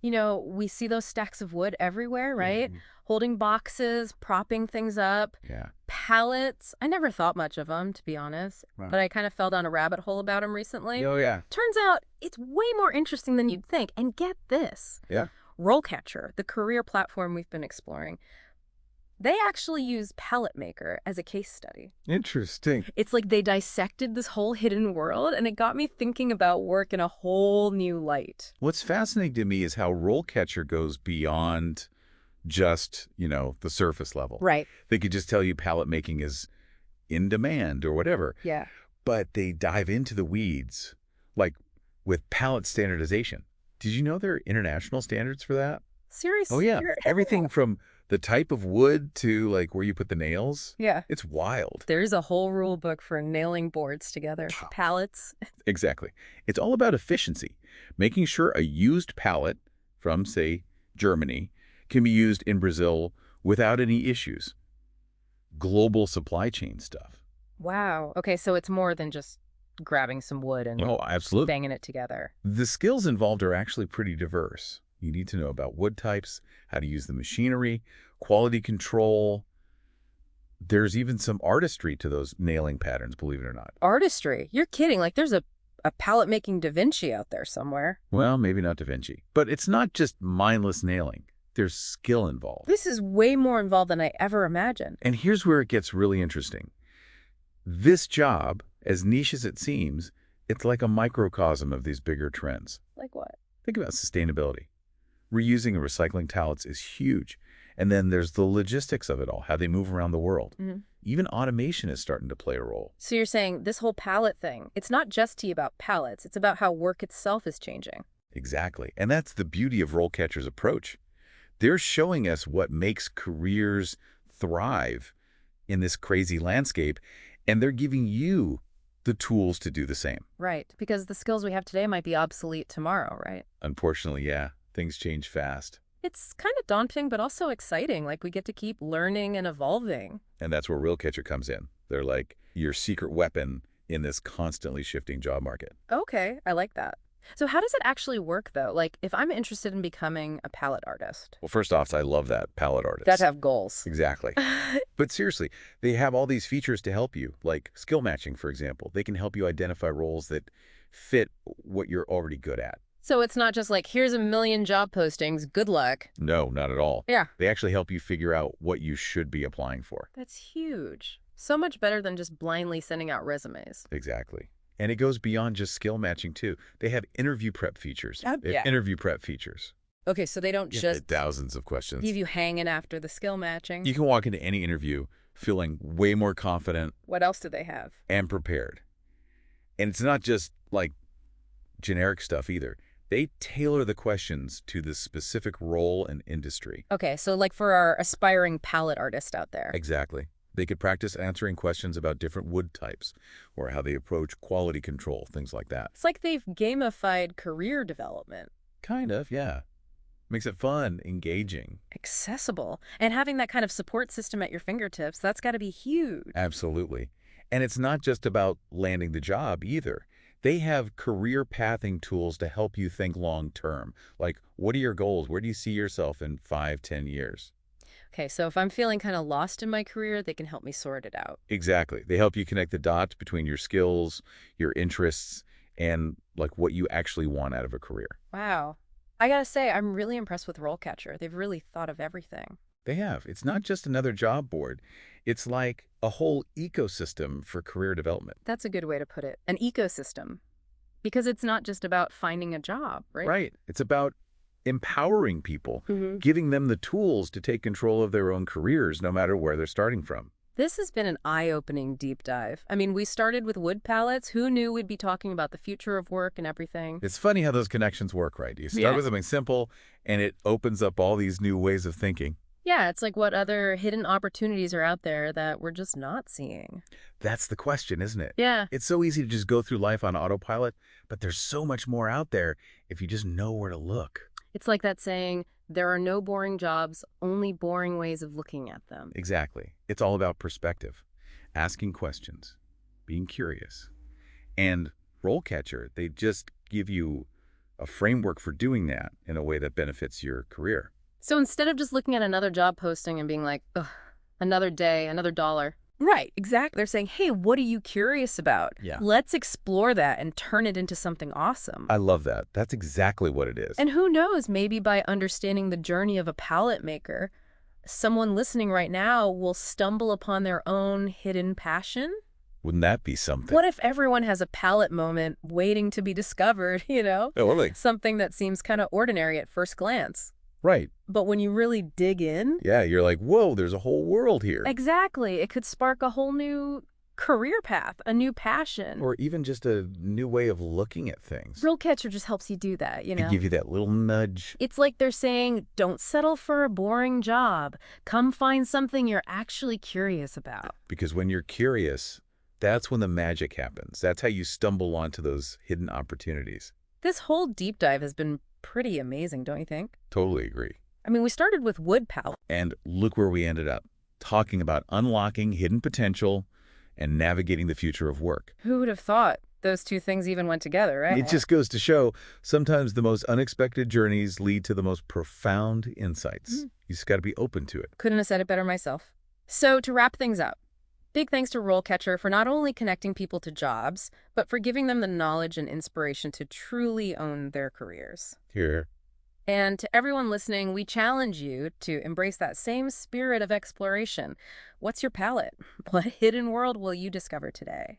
You know, we see those stacks of wood everywhere, right? Mhm. Holding boxes, propping things up. Yeah. Pallets. I never thought much of them, to be honest, Wow. but I kind of fell down a rabbit hole about them recently. Oh, yeah. Turns out it's way more interesting than you'd think. And get this. Yeah. RoleCatcher, the career platform we've been exploring, they actually use Pallet Maker as a case study. Interesting. It's like they dissected this whole hidden world, and it got me thinking about work in a whole new light. What's fascinating to me is how RoleCatcher goes beyond just, the surface level. Right. They could just tell you pallet making is in demand or whatever, Yeah. but they dive into the weeds, like with pallet standardization. Did you know there are international standards for that? Oh, Seriously? yeah. Everything from the type of wood to like where you put the nails. Yeah. It's wild. There's a whole rule book for nailing boards together. Pallets. Exactly. It's all about efficiency, making sure a used pallet from, say, Germany can be used in Brazil without any issues. Global supply chain stuff. Wow. Okay, so it's more than just grabbing some wood and Oh, absolutely. banging it together. The skills involved are actually pretty diverse. You need to know about wood types, how to use the machinery, quality control. There's even some artistry to those nailing patterns, believe it or not. Artistry. You're kidding. Like there's a palette making Da Vinci out there somewhere. Well, maybe not Da Vinci. But it's not just mindless nailing. There's skill involved. This is way more involved than I ever imagined. And here's where it gets really interesting. This job, as niche as it seems, it's like a microcosm of these bigger trends. Like what? Think about sustainability. Reusing and recycling pallets is huge. And then there's the logistics of it all, how they move around the world. Mm-hmm. Even automation is starting to play a role. So you're saying this whole palette thing, it's not just about pallets, it's about how work itself is changing. Exactly. And that's the beauty of RoleCatcher's approach. They're showing us what makes careers thrive in this crazy landscape, and they're giving you the tools to do the same. Right, because the skills we have today might be obsolete tomorrow, right? Unfortunately, yeah, things change fast. It's kind of daunting, but also exciting. Like we get to keep learning and evolving. And that's where RoleCatcher comes in. They're like your secret weapon in this constantly shifting job market. Okay, I like that. So how does it actually work, though? Like, if I'm interested in becoming a palette artist. Well, first off, I love that, palette artist. That have goals. Exactly. But seriously, they have all these features to help you, like skill matching, for example. They can help you identify roles that fit what you're already good at. So it's not just like, here's a million job postings, good luck. No, not at all. Yeah. They actually help you figure out what you should be applying for. That's huge. So much better than just blindly sending out resumes. Exactly. And it goes beyond just skill matching, too. They have interview prep features. They have interview prep features. Okay, so they don't just Thousands of questions. leave you hanging after the skill matching. You can walk into any interview feeling way more confident What else do they have? and prepared. And it's not just like generic stuff either. They tailor the questions to the specific role and industry. Okay, so like for our aspiring palette artist out there. Exactly. They could practice answering questions about different wood types or how they approach quality control, things like that. It's like they've gamified career development. Kind of, yeah. Makes it fun, engaging. Accessible. And having that kind of support system at your fingertips, that's got to be huge. Absolutely. And it's not just about landing the job either. They have career pathing tools to help you think long term. Like, what are your goals? Where do you see yourself in 5, 10 years? Okay, so if I'm feeling kind of lost in my career, they can help me sort it out. Exactly. They help you connect the dots between your skills, your interests, and like what you actually want out of a career. Wow. I gotta say, I'm really impressed with RoleCatcher. They've really thought of everything. They have. It's not just another job board. It's like a whole ecosystem for career development. That's a good way to put it. An ecosystem. Because it's not just about finding a job, right? Right. It's about empowering people, giving them the tools to take control of their own careers no matter where they're starting from. This has been an eye-opening deep dive. I mean, we started with wood pallets. Who knew we'd be talking about the future of work and everything? It's funny how those connections work, right? You start with something simple, and it opens up all these new ways of thinking. Yeah, it's like what other hidden opportunities are out there that we're just not seeing. That's the question, isn't it? Yeah. It's so easy to just go through life on autopilot, but there's so much more out there if you just know where to look. It's like that saying, there are no boring jobs, only boring ways of looking at them. Exactly. It's all about perspective, asking questions, being curious. And RoleCatcher, they just give you a framework for doing that in a way that benefits your career. So instead of just looking at another job posting and being like, ugh, another day, another dollar. Right, exactly. They're saying, hey, what are you curious about? Yeah. Let's explore that and turn it into something awesome. I love that. That's exactly what it is. And who knows, maybe by understanding the journey of a pallet maker, someone listening right now will stumble upon their own hidden passion. Wouldn't that be something? What if everyone has a pallet moment waiting to be discovered, you know? Totally. Something that seems kind of ordinary at first glance. Right. But when you really dig in... Yeah, you're like, whoa, there's a whole world here. Exactly. It could spark a whole new career path, a new passion. Or even just a new way of looking at things. RoleCatcher just helps you do that, you know? To give you that little nudge. It's like they're saying, don't settle for a boring job. Come find something you're actually curious about. Because when you're curious, that's when the magic happens. That's how you stumble onto those hidden opportunities. This whole deep dive has been pretty amazing, don't you think? Totally agree. I mean, we started with wood pallet. And look where we ended up, talking about unlocking hidden potential and navigating the future of work. Who would have thought those two things even went together, right? It just goes to show sometimes the most unexpected journeys lead to the most profound insights. You just got to be open to it. Couldn't have said it better myself. So to wrap things up, big thanks to RoleCatcher for not only connecting people to jobs, but for giving them the knowledge and inspiration to truly own their careers. Here. And to everyone listening, we challenge you to embrace that same spirit of exploration. What's your palette? What hidden world will you discover today?